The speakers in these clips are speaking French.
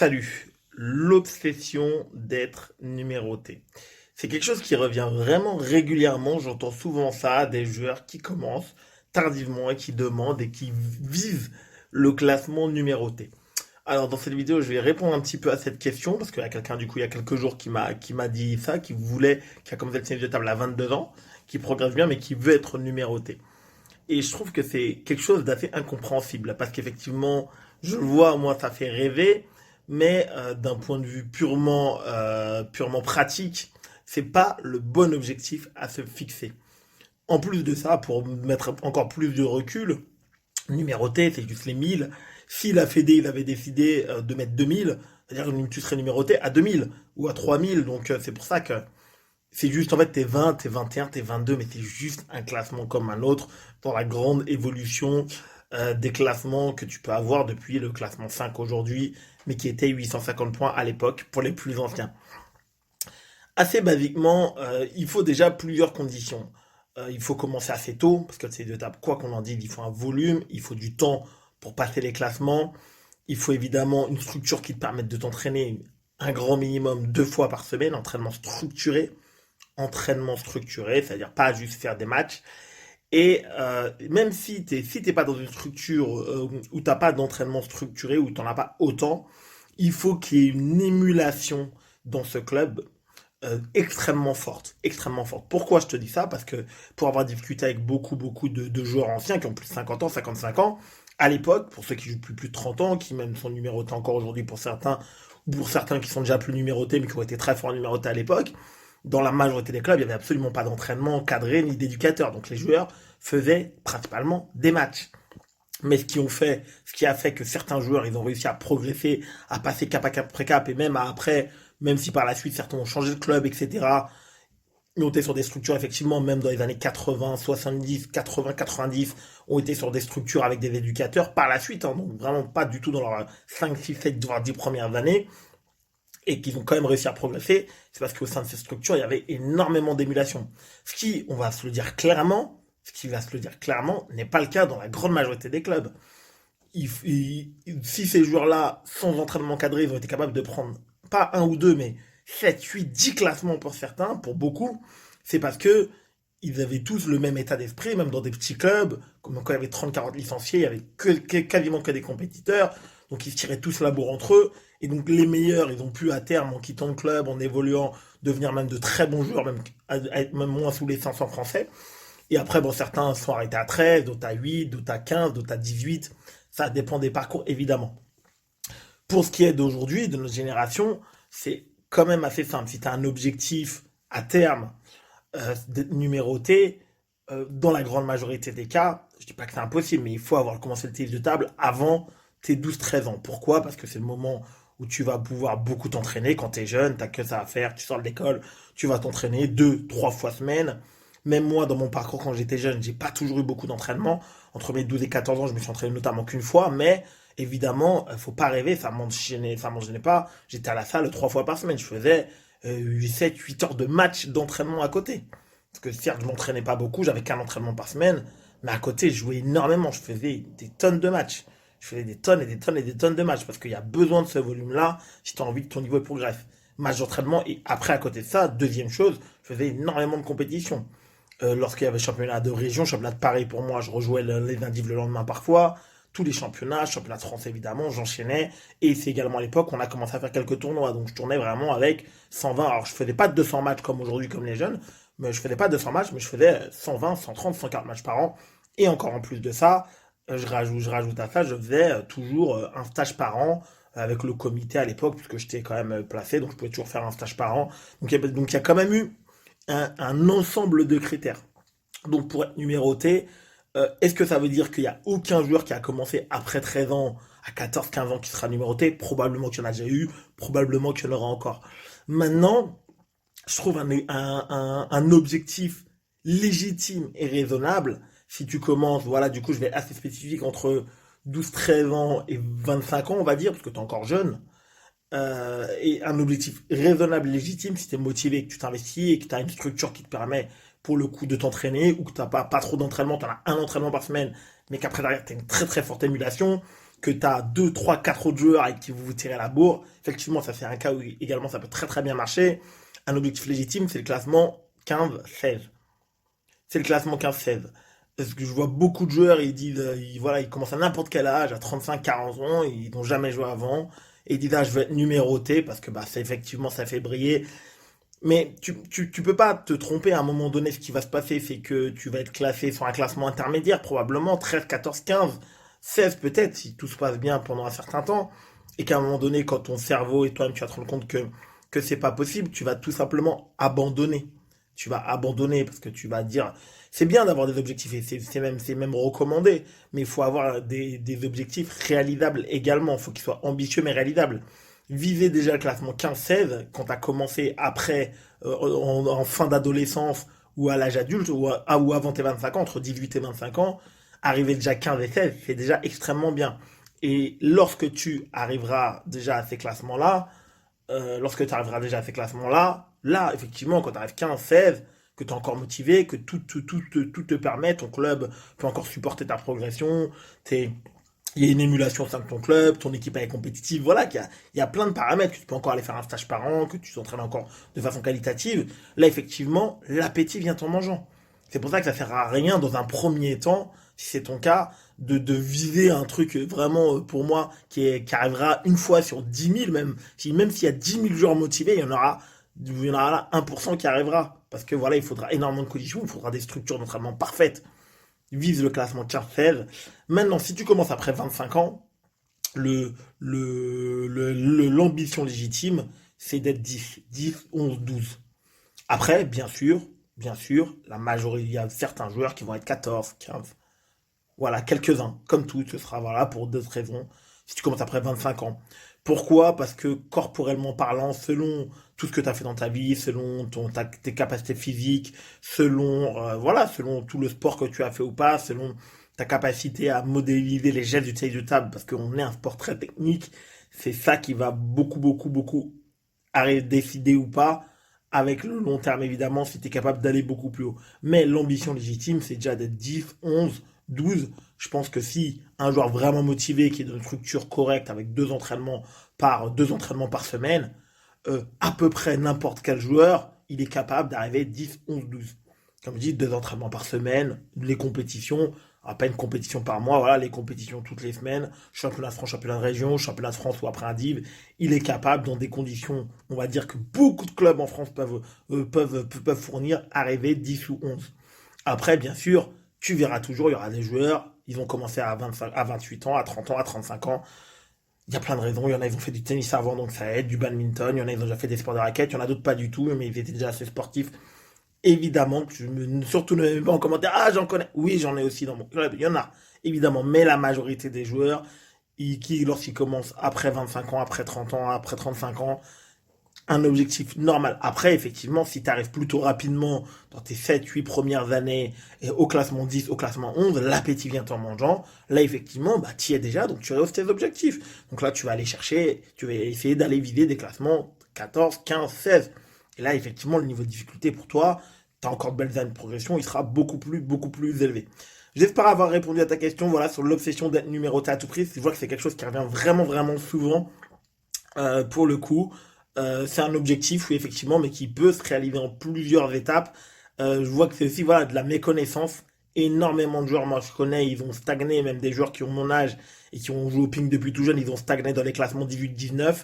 Salut, l'obsession d'être numéroté. C'est quelque chose qui revient vraiment régulièrement. J'entends souvent ça des joueurs qui commencent tardivement et qui demandent et qui visent le classement numéroté. Alors dans cette vidéo, je vais répondre un petit peu à cette question parce qu'il y a quelqu'un du coup il y a quelques jours qui m'a dit ça, qui a commencé le tennis de table à 22 ans, qui progresse bien mais qui veut être numéroté. Et je trouve que c'est quelque chose d'assez incompréhensible parce qu'effectivement, je le vois, moi, ça fait rêver, mais d'un point de vue purement pratique, c'est pas le bon objectif à se fixer. En plus de ça, pour mettre encore plus de recul, numéroté, c'est juste les 1000. Si la Fédé, il avait décidé de mettre 2000, c'est-à-dire que tu serais numéroté à 2000 ou à 3000. Donc c'est pour ça que c'est juste, en fait, t'es 20, t'es 21, t'es 22, mais c'est juste un classement comme un autre dans la grande évolution des classements que tu peux avoir depuis le classement 5 aujourd'hui, mais qui était 850 points à l'époque pour les plus anciens. Assez basiquement, il faut déjà plusieurs conditions. Il faut commencer assez tôt, parce que c'est deux étapes, quoi qu'on en dise, il faut un volume, il faut du temps pour passer les classements, il faut évidemment une structure qui te permette de t'entraîner un grand minimum 2 fois par semaine, entraînement structuré, c'est-à-dire pas juste faire des matchs. Et même si t'es pas dans une structure où t'as pas d'entraînement structuré, où t'en as pas autant, il faut qu'il y ait une émulation dans ce club extrêmement forte, extrêmement forte. Pourquoi je te dis ça? Parce que pour avoir discuté avec beaucoup de joueurs anciens qui ont plus de 50 ans, 55 ans, à l'époque, pour ceux qui jouent plus de 30 ans, qui même sont numérotés encore aujourd'hui ou pour certains qui sont déjà plus numérotés, mais qui ont été très forts numérotés à l'époque, dans la majorité des clubs, il n'y avait absolument pas d'entraînement cadré ni d'éducateur. Donc les joueurs faisaient principalement des matchs. Mais ce qui a fait que certains joueurs, ils ont réussi à progresser, à passer cap après cap, et même après, même si par la suite certains ont changé de club, etc., ils ont été sur des structures, effectivement, même dans les années 80, 70, 80, 90, ont été sur des structures avec des éducateurs par la suite, hein, donc vraiment pas du tout dans leurs 5, 6, 7, voire 10 premières années, et qu'ils ont quand même réussi à progresser, c'est parce qu'au sein de ces structures, il y avait énormément d'émulation. Ce qui va se le dire clairement, n'est pas le cas dans la grande majorité des clubs. Si ces joueurs-là, sans entraînement cadré, ils ont été capables de prendre pas un ou deux, mais 7, 8, 10 classements pour certains, pour beaucoup, c'est parce que ils avaient tous le même état d'esprit, même dans des petits clubs, comme quand il y avait 30, 40 licenciés, il y avait quasiment que des compétiteurs, donc ils se tiraient tous la bourre entre eux, et donc les meilleurs, ils ont pu à terme, en quittant le club, en évoluant, devenir même de très bons joueurs, même, à être même moins sous les 500 français. Et après, bon, certains sont arrêtés à 13, d'autres à 8, d'autres à 15, d'autres à 18. Ça dépend des parcours, évidemment. Pour ce qui est d'aujourd'hui, de notre génération, c'est quand même assez simple. Si tu as un objectif à terme d'être numéroté, dans la grande majorité des cas, je dis pas que c'est impossible, mais il faut avoir commencé le tennis de table avant tes 12-13 ans. Pourquoi? Parce que c'est le moment où tu vas pouvoir beaucoup t'entraîner quand tu es jeune, t'as que ça à faire, tu sors de l'école, tu vas t'entraîner 2, 3 fois semaine. Même moi, dans mon parcours quand j'étais jeune, j'ai pas toujours eu beaucoup d'entraînement. Entre mes 12 et 14 ans, je me suis entraîné notamment qu'une fois, mais évidemment, faut pas rêver, ça m'enchaînait pas. J'étais à la salle 3 fois par semaine. Je faisais 7, 8 heures de match d'entraînement à côté. Parce que certes, je m'entraînais pas beaucoup, j'avais qu'un entraînement par semaine, mais à côté, je jouais énormément. Je faisais des tonnes de matchs. Je faisais des tonnes et des tonnes et des tonnes de matchs parce qu'il y a besoin de ce volume-là si tu as envie que ton niveau progresse. Match d'entraînement et après, à côté de ça, deuxième chose, je faisais énormément de compétitions. Lorsqu'il y avait championnat de région, championnat de Paris pour moi, je rejouais les indifs le lendemain parfois. Tous les championnats, championnat de France évidemment, j'enchaînais. Et c'est également à l'époque qu'on a commencé à faire quelques tournois. Donc je tournais vraiment avec 120. Alors je faisais pas de 200 matchs comme aujourd'hui, comme les jeunes. Mais je faisais pas 200 matchs, mais je faisais 120, 130, 140 matchs par an. Et encore en plus de ça, je rajoute à ça, je faisais toujours un stage par an avec le comité à l'époque, puisque j'étais quand même placé, donc je pouvais toujours faire un stage par an. Donc il y a quand même eu un ensemble de critères. Donc pour être numéroté, est-ce que ça veut dire qu'il n'y a aucun joueur qui a commencé après 13 ans, à 14, 15 ans qui sera numéroté? Probablement qu'il y en a déjà eu, probablement qu'il y en aura encore. Maintenant, je trouve un objectif légitime et raisonnable. Si tu commences, voilà, du coup je vais être assez spécifique entre 12, 13 ans et 25 ans, on va dire, parce que tu es encore jeune. Et un objectif raisonnable, légitime, si tu es motivé, que tu t'investis et que tu as une structure qui te permet pour le coup de t'entraîner ou que tu n'as pas trop d'entraînement, tu as un entraînement par semaine, mais qu'après derrière tu as une très très forte émulation, que tu as 2, 3, 4 autres joueurs avec qui vous vous tirez la bourre, effectivement, ça c'est un cas où également ça peut très très bien marcher. Un objectif légitime, c'est le classement 15-16. C'est le classement 15-16. Parce que je vois beaucoup de joueurs, ils disent, voilà, ils commencent à n'importe quel âge, à 35, 40 ans, ils n'ont jamais joué avant, et ils disent, ah, je veux être numéroté, parce que bah, c'est effectivement, ça fait briller. Mais tu peux pas te tromper à un moment donné, ce qui va se passer, c'est que tu vas être classé sur un classement intermédiaire, probablement 13, 14, 15, 16 peut-être, si tout se passe bien pendant un certain temps, et qu'à un moment donné, quand ton cerveau et toi-même tu vas te rendre compte que c'est pas possible, tu vas tout simplement abandonner. Tu vas abandonner parce que tu vas dire, c'est bien d'avoir des objectifs et c'est même recommandé, mais il faut avoir des objectifs réalisables également. Il faut qu'ils soient ambitieux mais réalisables. Viser déjà le classement 15-16 quand tu as commencé après, en fin d'adolescence ou à l'âge adulte ou avant tes 25 ans, entre 18 et 25 ans, arriver déjà 15 et 16, c'est déjà extrêmement bien. Et lorsque tu arriveras déjà à ces classements-là, là, effectivement, quand tu arrives 15, 16, que tu es encore motivé, que tout te permet, ton club peut encore supporter ta progression, t'es, il y a une émulation au sein de ton club, ton équipe elle est compétitive, voilà, il y a plein de paramètres, que tu peux encore aller faire un stage par an, que tu t'entraînes encore de façon qualitative. Là, effectivement, l'appétit vient en mangeant. C'est pour ça que ça sert à rien dans un premier temps, si c'est ton cas, de viser un truc vraiment, pour moi, qui arrivera une fois sur 10 000 même. Même s'il y a 10 000 joueurs motivés, il y en aura là 1% qui arrivera. Parce que voilà, il faudra énormément de conditions, il faudra des structures d'entraînement parfaites. Vise le classement 15-16. Maintenant, si tu commences après 25 ans, l'ambition légitime, c'est d'être 10, 11, 12. Après, bien sûr, la majorité, il y a certains joueurs qui vont être 14, 15. Voilà, quelques-uns. Comme tout, ce sera voilà, pour d'autres raisons. Si tu commences après 25 ans. Pourquoi? Parce que corporellement parlant, selon tout ce que tu as fait dans ta vie, selon tes capacités physiques, selon tout le sport que tu as fait ou pas, selon ta capacité à modéliser les gestes du tennis de table, parce qu'on est un sport très technique, c'est ça qui va beaucoup, beaucoup, beaucoup décider ou pas, avec le long terme évidemment, si tu es capable d'aller beaucoup plus haut. Mais l'ambition légitime, c'est déjà d'être 10, 11, 12. Je pense que si un joueur vraiment motivé, qui est dans une structure correcte, avec deux entraînements par semaine, à peu près n'importe quel joueur, il est capable d'arriver 10, 11, 12. Comme je dis, deux entraînements par semaine, les compétitions, à peine compétition par mois, voilà, les compétitions toutes les semaines, championnat de France, championnat de région, championnat de France ou après un div, il est capable, dans des conditions, on va dire que beaucoup de clubs en France peuvent fournir, arriver 10 ou 11. Après, bien sûr, tu verras toujours, il y aura des joueurs, ils vont commencer à 25, à 28 ans, à 30 ans, à 35 ans. Il y a plein de raisons. Il y en a, ils ont fait du tennis avant, donc ça aide, du badminton. Il y en a, ils ont déjà fait des sports de raquette. Il y en a d'autres pas du tout, mais ils étaient déjà assez sportifs. Évidemment, surtout ne mets pas en commentaire, ah, j'en connais. Oui, j'en ai aussi dans mon club. Il y en a, évidemment. Mais la majorité des joueurs, qui, lorsqu'ils commencent après 25 ans, après 30 ans, après 35 ans, un objectif normal. Après, effectivement, si tu arrives plutôt rapidement dans tes 7, 8 premières années et au classement 10, au classement 11, l'appétit vient en mangeant. Là, effectivement, bah, tu y es déjà, donc tu rehausses tes objectifs. Donc là, tu vas aller chercher, tu vas essayer d'aller vider des classements 14, 15, 16. Et là, effectivement, le niveau de difficulté pour toi, tu as encore de belles années de progression, il sera beaucoup plus élevé. J'espère avoir répondu à ta question, voilà, sur l'obsession d'être numéroté à tout prix. Je vois que c'est quelque chose qui revient vraiment souvent, pour le coup. C'est un objectif, oui, effectivement, mais qui peut se réaliser en plusieurs étapes. Je vois que c'est aussi voilà, de la méconnaissance. Énormément de joueurs, moi je connais, ils ont stagné, même des joueurs qui ont mon âge et qui ont joué au ping depuis tout jeune, ils ont stagné dans les classements 18-19.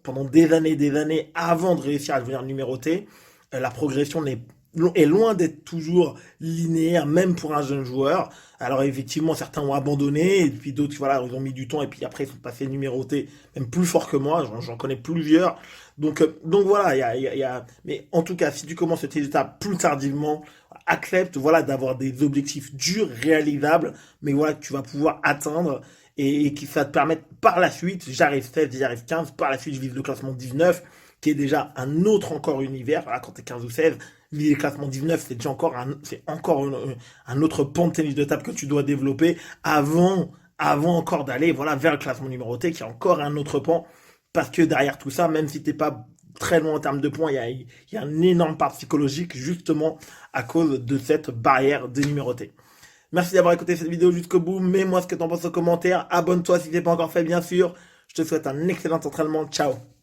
Pendant des années, avant de réussir à devenir numéroté, la progression est loin d'être toujours linéaire, même pour un jeune joueur. Alors effectivement, certains ont abandonné, et puis d'autres, voilà, ils ont mis du temps, et puis après ils sont passés numérotés, même plus fort que moi, j'en connais plusieurs. Donc voilà, mais en tout cas, si tu commences cette étape plus tardivement, accepte, voilà, d'avoir des objectifs durs, réalisables, mais voilà, que tu vas pouvoir atteindre, et qui va te permettre par la suite, j'arrive 16, j'arrive 15, par la suite je vise le classement 19, qui est déjà un autre encore univers, voilà, quand t'es 15 ou 16, le classement 19, c'est encore un autre pan de tennis de table que tu dois développer avant encore d'aller voilà, vers le classement numéroté, qui est encore un autre pan. Parce que derrière tout ça, même si t'es pas très loin en termes de points, il y a une énorme part psychologique, justement, à cause de cette barrière de numéroté. Merci d'avoir écouté cette vidéo jusqu'au bout. Mets-moi ce que t'en penses en commentaire. Abonne-toi si ce n'est pas encore fait, bien sûr. Je te souhaite un excellent entraînement. Ciao.